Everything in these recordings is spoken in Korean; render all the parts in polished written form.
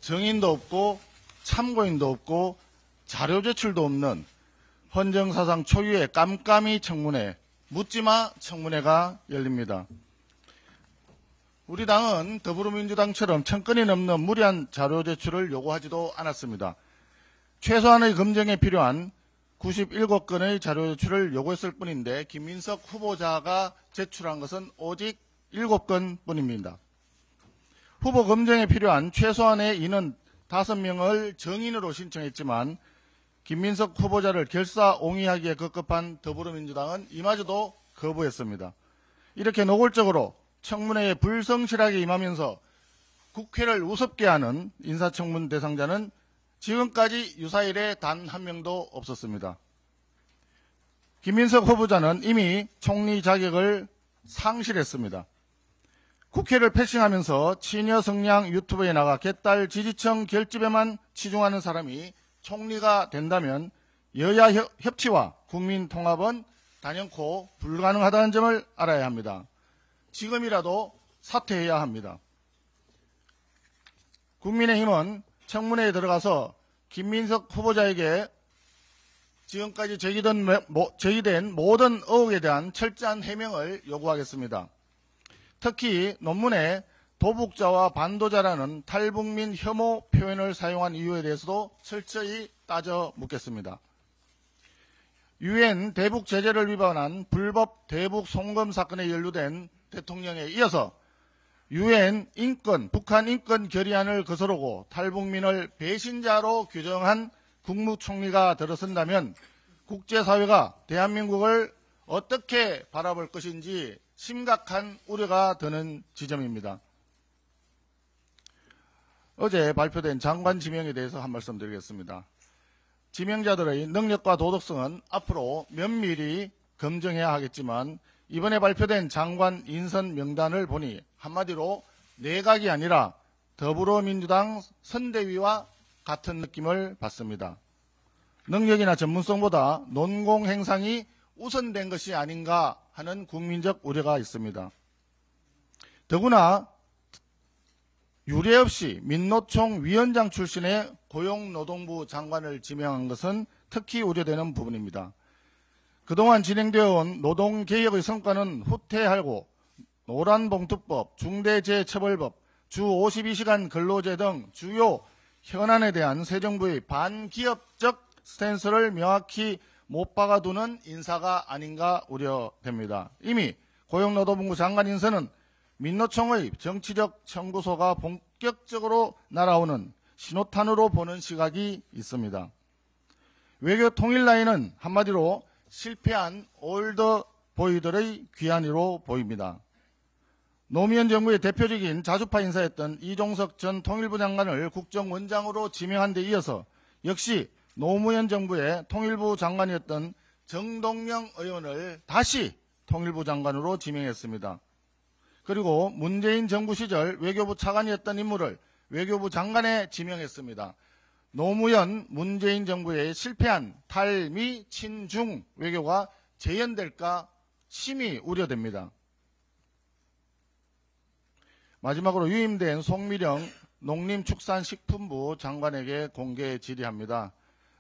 정인도 없고 참고인도 없고 자료 제출도 없는 헌정사상 초유의 깜깜이 청문회, 묻지마 청문회가 열립니다. 우리 당은 더불어민주당처럼 1000건이 넘는 무리한 자료 제출을 요구하지도 않았습니다. 최소한의 검증에 필요한 97건의 자료 제출을 요구했을 뿐인데 김민석 후보자가 제출한 것은 오직 7건 뿐입니다. 후보 검증에 필요한 최소한의 인원 5명을 정인으로 신청했지만 김민석 후보자를 결사옹위하기에 급급한 더불어민주당은 이마저도 거부했습니다. 이렇게 노골적으로 청문회에 불성실하게 임하면서 국회를 우습게 하는 인사청문 대상자는 지금까지 유사일에 단 한 명도 없었습니다. 김민석 후보자는 이미 총리 자격을 상실했습니다. 국회를 패싱하면서 친여 성향 유튜브에 나가 개딸 지지층 결집에만 치중하는 사람이 총리가 된다면 여야 협치와 국민 통합은 단연코 불가능하다는 점을 알아야 합니다. 지금이라도 사퇴해야 합니다. 국민의힘은 청문회에 들어가서 김민석 후보자에게 지금까지 제기된 모든 의혹에 대한 철저한 해명을 요구하겠습니다. 특히 논문에 도북자와 반도자라는 탈북민 혐오 표현을 사용한 이유에 대해서도 철저히 따져 묻겠습니다. 유엔 대북 제재를 위반한 불법 대북 송금 사건에 연루된 대통령에 이어서 유엔 인권, 북한 인권 결의안을 거스르고 탈북민을 배신자로 규정한 국무총리가 들어선다면 국제사회가 대한민국을 어떻게 바라볼 것인지 심각한 우려가 드는 지점입니다. 어제 발표된 장관 지명에 대해서 한 말씀 드리겠습니다. 지명자들의 능력과 도덕성은 앞으로 면밀히 검증해야 하겠지만 이번에 발표된 장관 인선 명단을 보니 한마디로 내각이 아니라 더불어민주당 선대위와 같은 느낌을 받습니다. 능력이나 전문성보다 논공 행상이 우선된 것이 아닌가 하는 국민적 우려가 있습니다. 더구나 유례없이 민노총 위원장 출신의 고용노동부 장관을 지명한 것은 특히 우려되는 부분입니다. 그동안 진행되어 온 노동개혁의 성과는 후퇴하고 노란봉투법, 중대재해처벌법, 주 52시간 근로제 등 주요 현안에 대한 새 정부의 반기업적 스탠스를 명확히 못 박아두는 인사가 아닌가 우려됩니다. 이미 고용노동부 장관 인선은 민노총의 정치적 청구소가 본격적으로 날아오는 신호탄으로 보는 시각이 있습니다. 외교 통일 라인은 한마디로 실패한 올드보이들의 귀환이로 보입니다. 노무현 정부의 대표적인 자주파 인사였던 이종석 전 통일부 장관을 국정원장으로 지명한 데 이어서 역시 노무현 정부의 통일부 장관이었던 정동영 의원을 다시 통일부 장관으로 지명했습니다. 그리고 문재인 정부 시절 외교부 차관이었던 인물을 외교부 장관에 지명했습니다. 노무현 문재인 정부의 실패한 탈미 친중 외교가 재현될까 심히 우려됩니다. 마지막으로 유임된 송미령 농림축산식품부 장관에게 공개 질의합니다.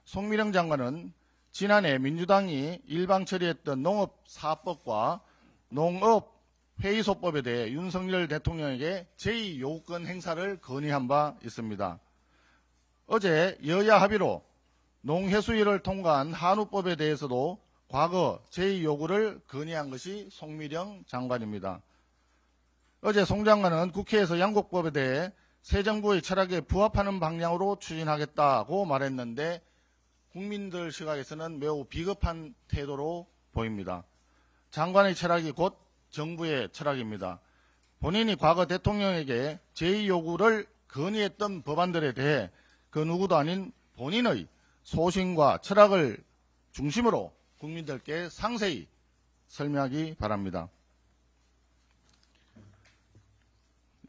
송미령 장관은 지난해 민주당이 일방 처리했던 농업사업법과 농업회의소법에 대해 윤석열 대통령에게 제2요구권 행사를 건의한 바 있습니다. 어제 여야 합의로 농해수위를 통과한 한우법에 대해서도 과거 제2요구를 건의한 것이 송미령 장관입니다. 어제 송 장관은 국회에서 양곡법에 대해 새 정부의 철학에 부합하는 방향으로 추진하겠다고 말했는데 국민들 시각에서는 매우 비겁한 태도로 보입니다. 장관의 철학이 곧 정부의 철학입니다. 본인이 과거 대통령에게 제2요구를 건의했던 법안들에 대해 그 누구도 아닌 본인의 소신과 철학을 중심으로 국민들께 상세히 설명하기 바랍니다.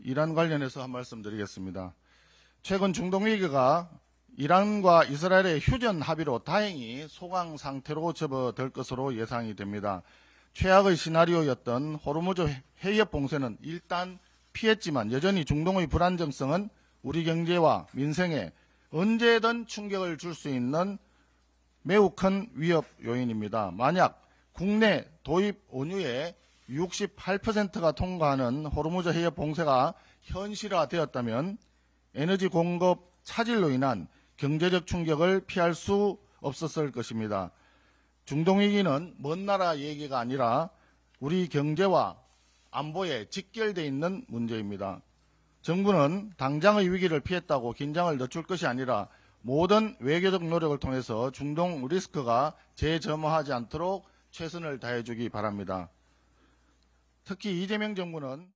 이란 관련해서 한 말씀 드리겠습니다. 최근 중동 위기가 이란과 이스라엘의 휴전 합의로 다행히 소강 상태로 접어들 것으로 예상이 됩니다. 최악의 시나리오였던 호르무즈 해협 봉쇄는 일단 피했지만 여전히 중동의 불안정성은 우리 경제와 민생에 언제든 충격을 줄 수 있는 매우 큰 위협 요인입니다. 만약 국내 도입 원유의 68%가 통과하는 호르무즈 해협 봉쇄가 현실화되었다면 에너지 공급 차질로 인한 경제적 충격을 피할 수 없었을 것입니다. 중동 위기는 먼 나라 얘기가 아니라 우리 경제와 안보에 직결되어 있는 문제입니다. 정부는 당장의 위기를 피했다고 긴장을 늦출 것이 아니라 모든 외교적 노력을 통해서 중동 리스크가 재점화하지 않도록 최선을 다해주기 바랍니다. 특히 이재명 정부는